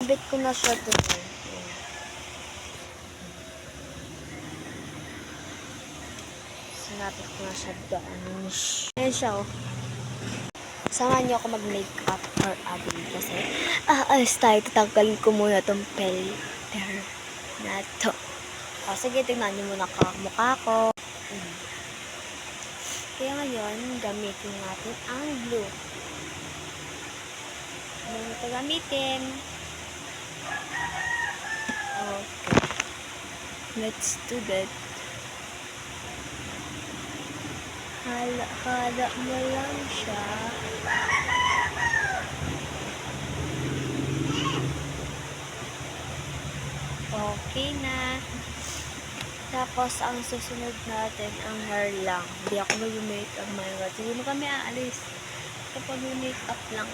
Sinabit ko na siya doon. Sinabit ko na siya doon. Ayan siya, oh. Samahan niyo ako mag-makeup for atin kasi ayos tayo. Tatanggalin ko muna tong filter na to. O, sige, tingnan niyo muna mukha ko. Kaya ngayon, gamitin natin ang glue. Ano ito gamitin? Okay. Let's do that. Hala mo lang siya. Okay na. Tapos, ang susunod natin, ang hair lang. Hindi ako mag-makeup my God. Hindi mo kami aalis. Kapag makeup lang.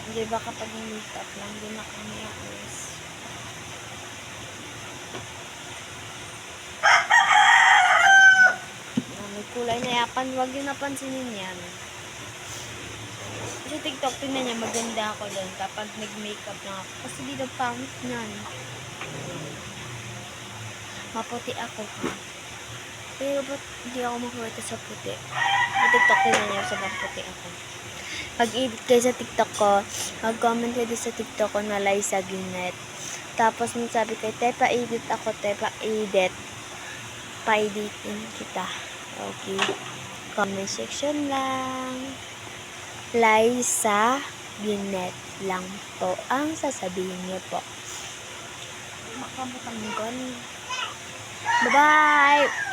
Hindi ba kapag makeup lang, hindi na kami aalis. May kulay na yapan. Huwag yun napansinin yan. Sa TikTok, tingnan niya, maganda ako doon kapag nag-makeup lang ako. Kasi di na pangit niyan. Maputi ako. Pero ba't hindi ako makuwita sa puti? Sa TikTok, tingnan niya sa maputi ako. Pag-edit kayo sa TikTok ko, mag-comment kayo sa TikTok ko na Liza Ginet. Tapos magsabi kayo, pa-edit ako, pa-edit. Pa-editin kita. Okay. Comment section lang. Liza Ginet lang po ang sasabihin niyo po. Makamutanggon. Bye-bye!